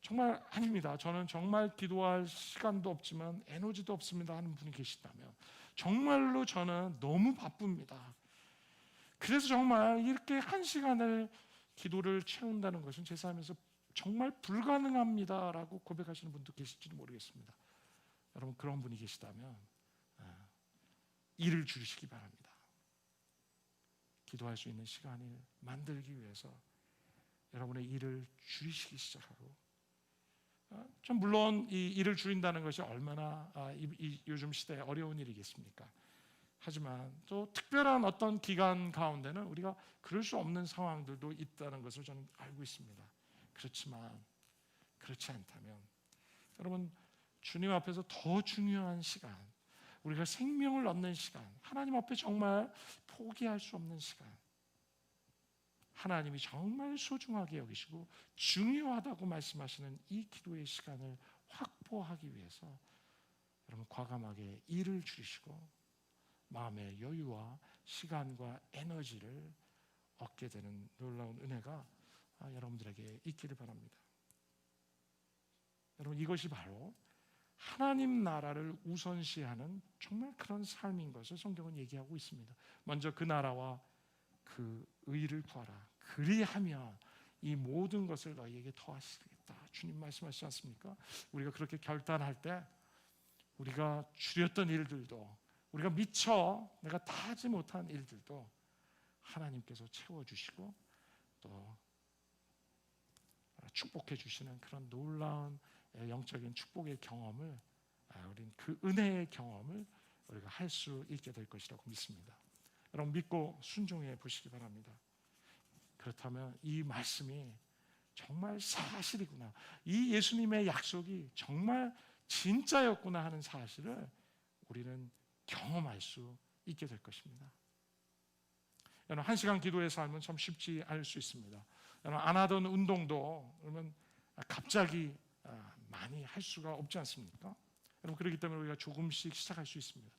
정말 아닙니다. 저는 정말 기도할 시간도 없지만 에너지도 없습니다 하는 분이 계시다면, 정말로 저는 너무 바쁩니다. 그래서 정말 이렇게 1시간을 기도를 채운다는 것은 제 삶에서 정말 불가능합니다라고 고백하시는 분도 계실지도 모르겠습니다. 여러분, 그런 분이 계시다면 일을 줄이시기 바랍니다. 기도할 수 있는 시간을 만들기 위해서 여러분의 일을 줄이시기 시작하고, 좀 물론 이 일을 줄인다는 것이 얼마나 요즘 시대에 어려운 일이겠습니까? 하지만 또 특별한 어떤 기간 가운데는 우리가 그럴 수 없는 상황들도 있다는 것을 저는 알고 있습니다. 그렇지만 그렇지 않다면 여러분, 주님 앞에서 더 중요한 시간, 우리가 생명을 얻는 시간, 하나님 앞에 정말 포기할 수 없는 시간, 하나님이 정말 소중하게 여기시고 중요하다고 말씀하시는 이 기도의 시간을 확보하기 위해서 여러분, 과감하게 일을 줄이시고 마음의 여유와 시간과 에너지를 얻게 되는 놀라운 은혜가 여러분들에게 있기를 바랍니다. 여러분, 이것이 바로 하나님 나라를 우선시하는 정말 그런 삶인 것을 성경은 얘기하고 있습니다. 먼저 그 나라와 그 의를 구하라. 그리하면 이 모든 것을 너희에게 더하시겠다. 주님 말씀하시지 않습니까? 우리가 그렇게 결단할 때 우리가 줄였던 일들도, 우리가 미처 내가 다 하지 못한 일들도 하나님께서 채워주시고 또 축복해 주시는 그런 놀라운 영적인 축복의 경험을, 우리는 그 은혜의 경험을 우리가 할 수 있게 될 것이라고 믿습니다. 여러분, 믿고 순종해 보시기 바랍니다. 그렇다면 이 말씀이 정말 사실이구나, 이 예수님의 약속이 정말 진짜였구나 하는 사실을 우리는 경험할 수 있게 될 것입니다. 여러분, 1시간 기도의 삶은 참 쉽지 않을 수 있습니다. 여러분, 안 하던 운동도 그러면 갑자기 많이 할 수가 없지 않습니까? 여러분, 그렇기 때문에 우리가 조금씩 시작할 수 있습니다.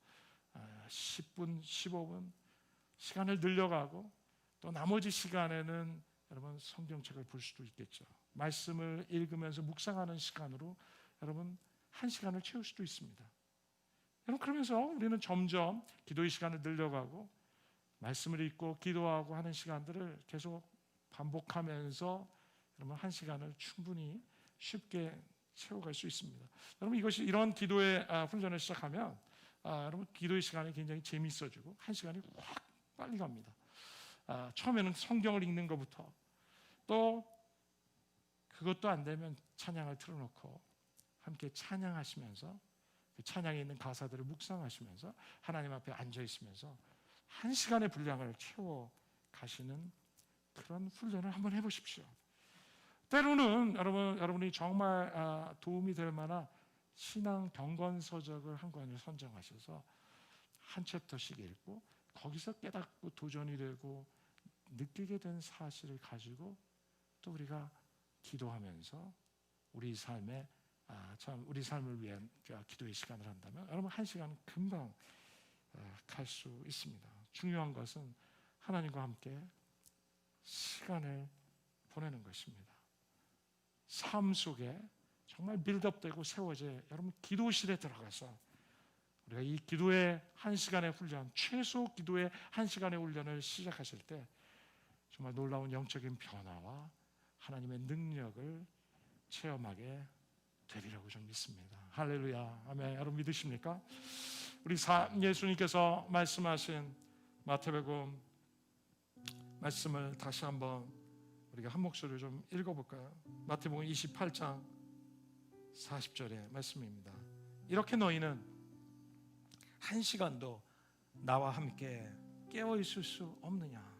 10분, 15분 시간을 늘려가고, 또 나머지 시간에는 여러분 성경책을 볼 수도 있겠죠. 말씀을 읽으면서 묵상하는 시간으로 여러분 1시간을 채울 수도 있습니다. 여러분, 그러면서 우리는 점점 기도의 시간을 늘려가고 말씀을 읽고 기도하고 하는 시간들을 계속 반복하면서 여러분 1시간을 충분히 쉽게 채워갈 수 있습니다. 여러분, 이것이 이런 기도의 훈련을 시작하면 여러분 기도의 시간이 굉장히 재미있어지고 1시간이 확 빨리 갑니다. 처음에는 성경을 읽는 것부터, 또 그것도 안 되면 찬양을 틀어놓고 함께 찬양하시면서 그 찬양에 있는 가사들을 묵상하시면서 하나님 앞에 앉아 있으면서 1시간의 분량을 채워 가시는 그런 훈련을 한번 해보십시오. 때로는 여러분이 정말 도움이 될 만한 신앙 경건서적을 한 권을 선정하셔서 한 챕터씩 읽고 거기서 깨닫고 도전이 되고 느끼게 된 사실을 가지고 또 우리가 기도하면서 우리 삶을 위한 기도의 시간을 한다면 여러분 1시간 금방 갈 수 있습니다. 중요한 것은 하나님과 함께 시간을 보내는 것입니다. 삶 속에 정말 빌드업되고 세워져 여러분 기도실에 들어가서 우리가 이 기도의 1시간의 훈련, 최소 기도의 1시간의 훈련을 시작하실 때 정말 놀라운 영적인 변화와 하나님의 능력을 체험하게 되리라고 좀 믿습니다. 할렐루야, 아멘. 여러분 믿으십니까? 우리 예수님께서 말씀하신 마태복음 말씀을 다시 한번 우리가 한 목소리로 좀 읽어볼까요? 마태복음 28장 40절의 말씀입니다. 이렇게 너희는 1시간도 나와 함께 깨어 있을 수 없느냐?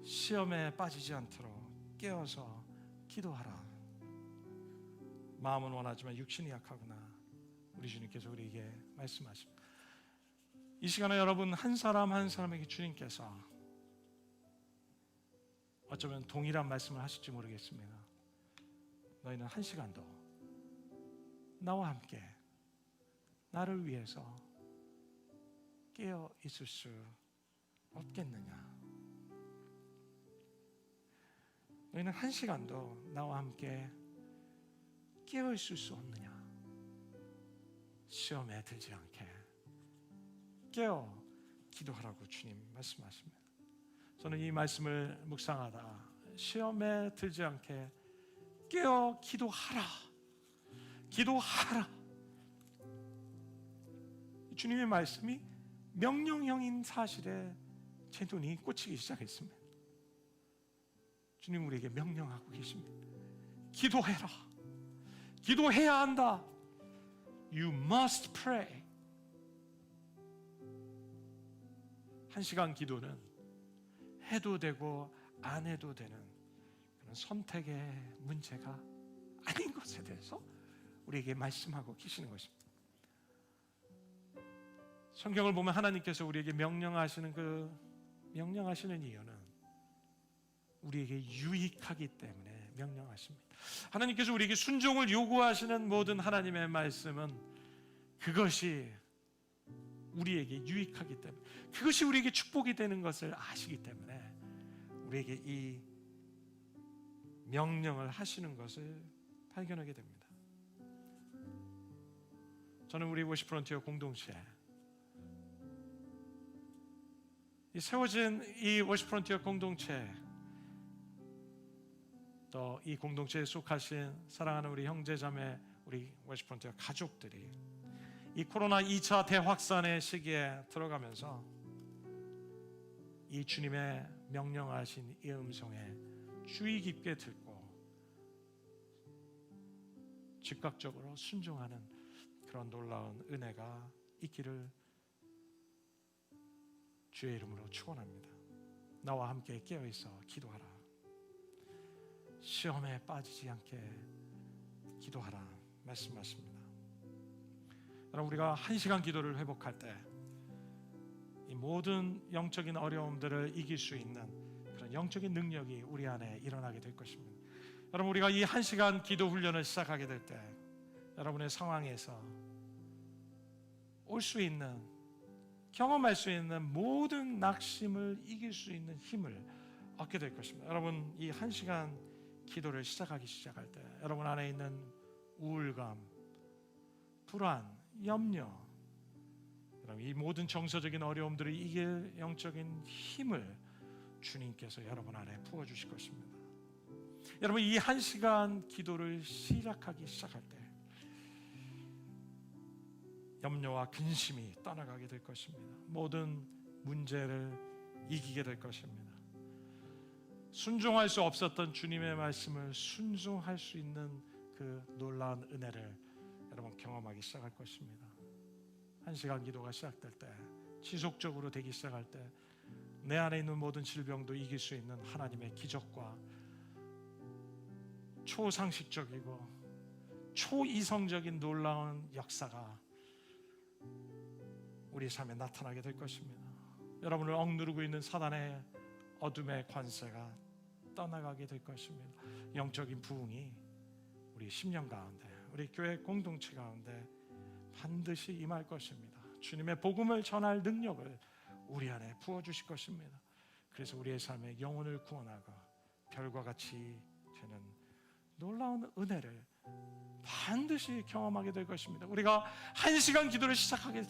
시험에 빠지지 않도록 깨어서 기도하라. 마음은 원하지만 육신이 약하구나. 우리 주님께서 우리에게 말씀하십니다. 이 시간에 여러분 한 사람 한 사람에게 주님께서 어쩌면 동일한 말씀을 하실지 모르겠습니다. 너희는 1시간도 나와 함께 나를 위해서 깨어 있을 수 없겠느냐? 너희는 1시간도 나와 함께 깨어 있을 수 없느냐? 시험에 들지 않게 깨어 기도하라고 주님 말씀하십니다. 저는 이 말씀을 묵상하다 시험에 들지 않게 깨어 기도하라. 기도하라. 주님의 말씀이 명령형인 사실에 제 눈이 꽂히기 시작했습니다. 주님 우리에게 명령하고 계십니다. 기도해라. 기도해야 한다. You must pray. 1시간 기도는 해도 되고 안 해도 되는 그런 선택의 문제가 아닌 것에 대해서 우리에게 말씀하고 계시는 것입니다. 성경을 보면 하나님께서 우리에게 명령하시는 이유는 우리에게 유익하기 때문에 명령하십니다. 하나님께서 우리에게 순종을 요구하시는 모든 하나님의 말씀은 그것이 우리에게 유익하기 때문에, 그것이 우리에게 축복이 되는 것을 아시기 때문에 우리에게 이 명령을 하시는 것을 발견하게 됩니다. 저는 우리 워시프론티어 공동체, 이 세워진 이 워시프론티어 공동체, 또 이 공동체에 속하신 사랑하는 우리 형제자매, 우리 워시프론티어 가족들이 이 코로나 2차 대확산의 시기에 들어가면서 이 주님의 명령하신 이 음성에 주의 깊게 듣고 즉각적으로 순종하는 그런 놀라운 은혜가 있기를 주의 이름으로 축원합니다. 나와 함께 깨어있어 기도하라. 시험에 빠지지 않게 기도하라 말씀하십니다. 여러분, 우리가 1시간 기도를 회복할 때 이 모든 영적인 어려움들을 이길 수 있는 그런 영적인 능력이 우리 안에 일어나게 될 것입니다. 여러분, 우리가 이 1시간 기도 훈련을 시작하게 될 때 여러분의 상황에서 올 수 있는, 경험할 수 있는 모든 낙심을 이길 수 있는 힘을 얻게 될 것입니다. 여러분, 이 1시간 기도를 시작할 때 여러분 안에 있는 우울감, 불안, 염려, 이 모든 정서적인 어려움들을 이길 영적인 힘을 주님께서 여러분 안에 부어주실 것입니다. 여러분, 이 1시간 기도를 시작할 때 염려와 근심이 떠나가게 될 것입니다. 모든 문제를 이기게 될 것입니다. 순종할 수 없었던 주님의 말씀을 순종할 수 있는 그 놀라운 은혜를 여러분 경험하기 시작할 것입니다. 1시간 기도가 시작될 때, 지속적으로 되기 시작할 때 내 안에 있는 모든 질병도 이길 수 있는 하나님의 기적과 초상식적이고 초이성적인 놀라운 역사가 우리 삶에 나타나게 될 것입니다. 여러분을 억누르고 있는 사단의 어둠의 관세가 떠나가게 될 것입니다. 영적인 부흥이 우리 심령 가운데, 우리 교회 공동체 가운데 반드시 임할 것입니다. 주님의 복음을 전할 능력을 우리 안에 부어주실 것입니다. 그래서 우리의 삶에 영혼을 구원하고 별과 같이 되는 놀라운 은혜를 반드시 경험하게 될 것입니다. 우리가 1시간 기도를 시작할 때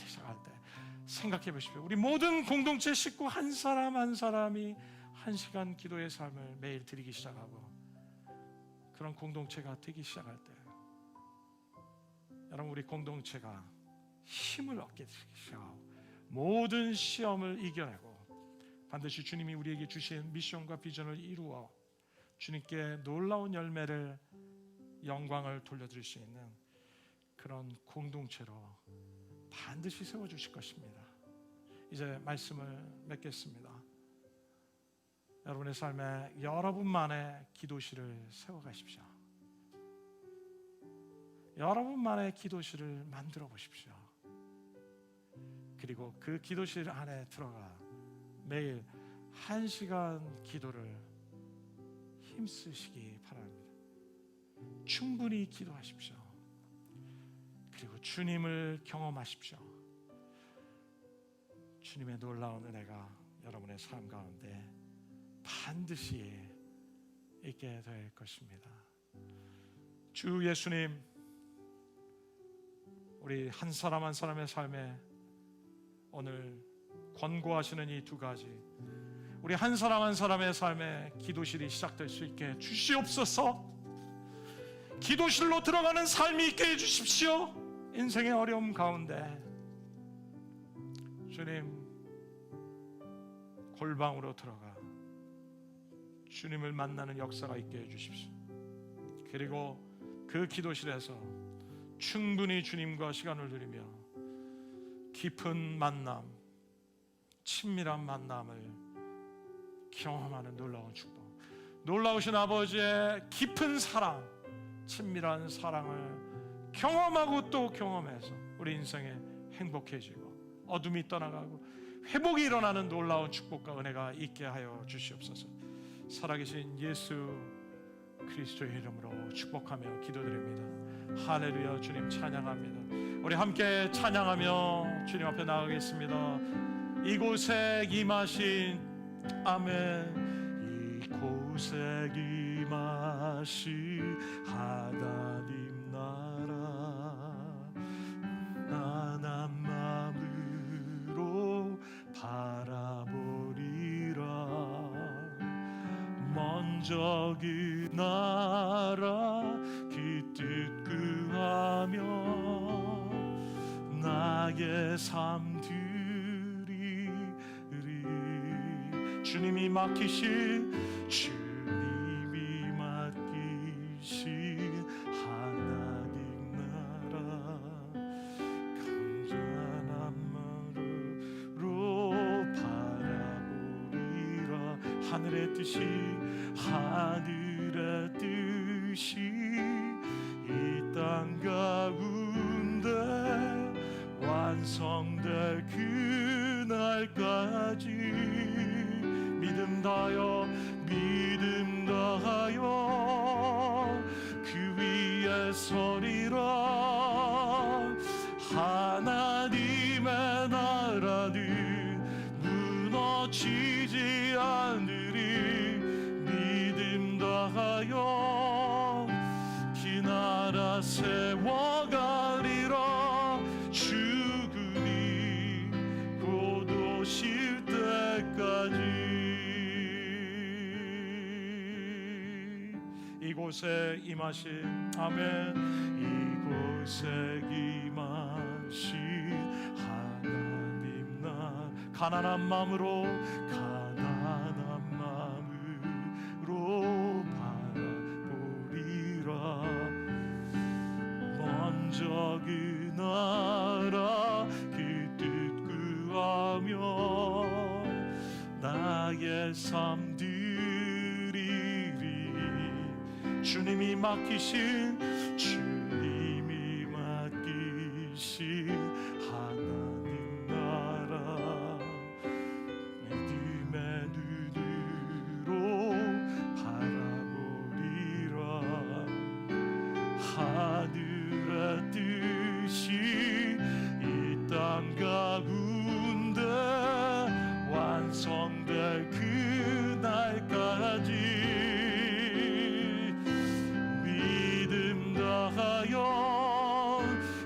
생각해 보십시오. 우리 모든 공동체 식구 한 사람 한 사람이 1시간 기도의 삶을 매일 드리기 시작하고 그런 공동체가 되기 시작할 때, 여러분, 우리 공동체가 힘을 얻게 되기 시작하고 모든 시험을 이겨내고 반드시 주님이 우리에게 주신 미션과 비전을 이루어 주님께 놀라운 열매를, 영광을 돌려드릴 수 있는 그런 공동체로 반드시 세워주실 것입니다. 이제 말씀을 맺겠습니다. 여러분의 삶에 여러분만의 기도실을 세워가십시오. 여러분만의 기도실을 만들어 보십시오. 그리고 그 기도실 안에 들어가 매일 1시간 기도를 힘쓰시기 바랍니다. 충분히 기도하십시오. 그리고 주님을 경험하십시오. 주님의 놀라운 은혜가 여러분의 삶 가운데 반드시 있게 될 것입니다. 주 예수님, 우리 한 사람 한 사람의 삶에 오늘 권고하시는 이 두 가지, 우리 한 사람 한 사람의 삶에 기도실이 시작될 수 있게 주시옵소서. 기도실로 들어가는 삶이 있게 해주십시오. 인생의 어려움 가운데 주님 골방으로 들어가 주님을 만나는 역사가 있게 해주십시오. 그리고 그 기도실에서 충분히 주님과 시간을 누리며 깊은 만남, 친밀한 만남을 경험하는 놀라운 축복, 놀라우신 아버지의 깊은 사랑, 친밀한 사랑을 경험하고 또 경험해서 우리 인생에 행복해지고 어둠이 떠나가고 회복이 일어나는 놀라운 축복과 은혜가 있게 하여 주시옵소서. 살아계신 예수 그리스도의 이름으로 축복하며 기도드립니다. 할렐루야. 주님 찬양합니다. 우리 함께 찬양하며 주님 앞에 나가겠습니다. 이곳에 임하신, 아멘. 이곳에 임하신 하나님 나라 나난 마음으로 바라보리라. 먼저 그 나라 그 뜻 구하며 나의 삶 드리리. 주님이 맡기신 하나님 나라 간절한 마음으로 바라보리라. 하늘의 뜻이 이 땅 가운데 완성될 그날까지 믿음 다하여 그 위에 서리라. 하나님의 나라는 무너지지 않으리. 믿음 다하여 그 나라 세워가리라. 죽으니 곧 오실 때까지. 이곳에 임하신, 아멘. 이곳에 임하신 하나님 나 가난한 마음으로 바라보리라. 먼저 그 나라 그 뜻 구하며 나의 삶 드리리. 주님이 맡기신 하나님 나라 믿음의 눈으로 바라보리라. 하늘의 뜻이 이 땅 가운데 완성될 그날까지 믿음 다하여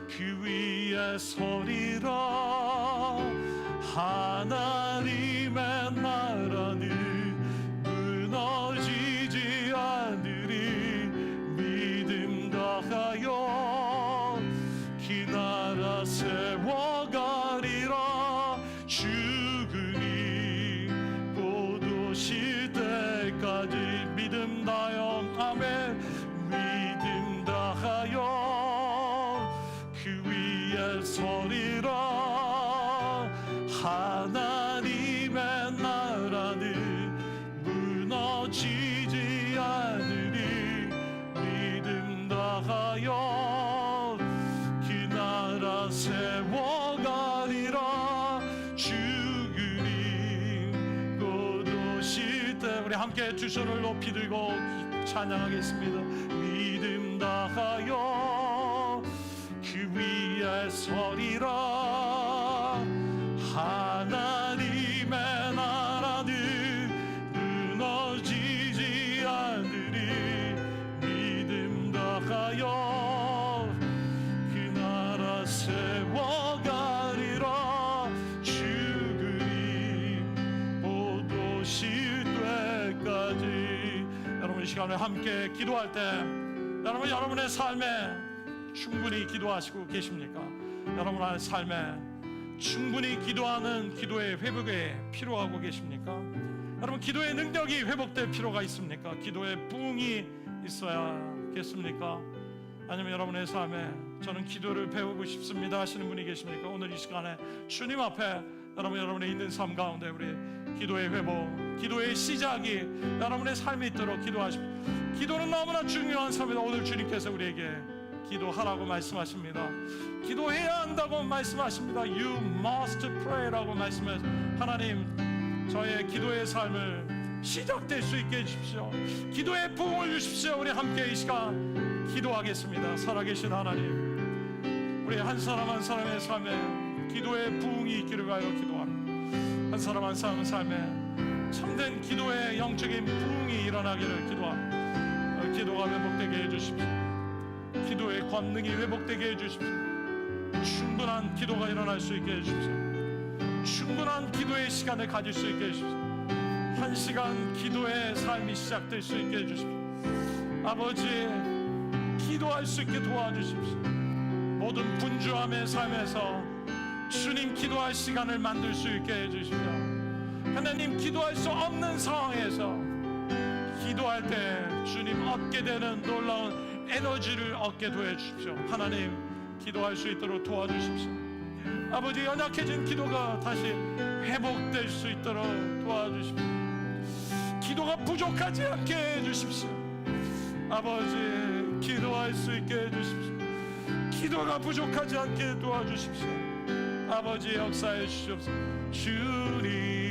그 위에 서리라. 하나님의 나라는 무너지지 않으리. 믿음 다하여 그 나라 세워가리라. 주님 곧 오실 때까지 믿음 다하여 아멘. 믿음 다하여 그 위에 서리라. 하나님의 나라는 무너지지 않으리. 믿음 다하여 그 나라 세워가리라. 주님 곧 오실 때 우리 함께 두 손을 높이 들고 찬양하겠습니다. 믿음 다하여 그 위에 서리라. 하나님의 나라는 무너지지 않으리. 믿음 다하여 그 나라 세워가리라. 주님 곧 오실 때까지. 여러분 이 시간에 함께 기도할 때 여러분 여러분의 삶에 충분히 기도하시고 계십니까? 여러분의 삶에 충분히 기도하는 기도의 회복에 필요하고 계십니까? 여러분 기도의 능력이 회복될 필요가 있습니까? 기도의 부흥이 있어야겠습니까? 아니면 여러분의 삶에 저는 기도를 배우고 싶습니다 하시는 분이 계십니까? 오늘 이 시간에 주님 앞에 여러분의 있는 삶 가운데 우리 기도의 회복, 기도의 시작이 여러분의 삶에 있도록 기도하십시오. 기도는 너무나 중요한 삶이다. 오늘 주님께서 우리에게 기도하라고 말씀하십니다. 기도해야 한다고 말씀하십니다. You must pray라고 말씀해서 하나님 저의 기도의 삶을 시작될 수 있게 해주십시오. 기도의 부흥을 주십시오. 우리 함께 이 시간 기도하겠습니다. 살아계신 하나님, 우리 한 사람 한 사람의 삶에 기도의 부흥이 있기를 가요 기도합니다. 한 사람 한 사람의 삶에 참된 기도의 영적인 부흥이 일어나기를 기도합니다. 기도가 회복되게 해주십시오. 기도의 권능이 회복되게 해주십시오. 충분한 기도가 일어날 수 있게 해주십시오. 충분한 기도의 시간을 가질 수 있게 해주십시오. 한 시간 기도의 삶이 시작될 수 있게 해주십시오. 아버지 기도할 수 있게 도와주십시오. 모든 분주함의 삶에서 주님 기도할 시간을 만들 수 있게 해주십시오. 하나님 기도할 수 없는 상황에서 기도할 때 주님 얻게 되는 놀라운 에너지를 얻게 도와주십시오. 하나님 기도할 수 있도록 도와주십시오. 아버지 연약해진 기도가 다시 회복될 수 있도록 도와주십시오. 기도가 부족하지 않게 해주십시오. 아버지 기도할 수 있게 해주십시오. 기도가 부족하지 않게 도와주십시오. 아버지 역사해 주시옵소서. 주님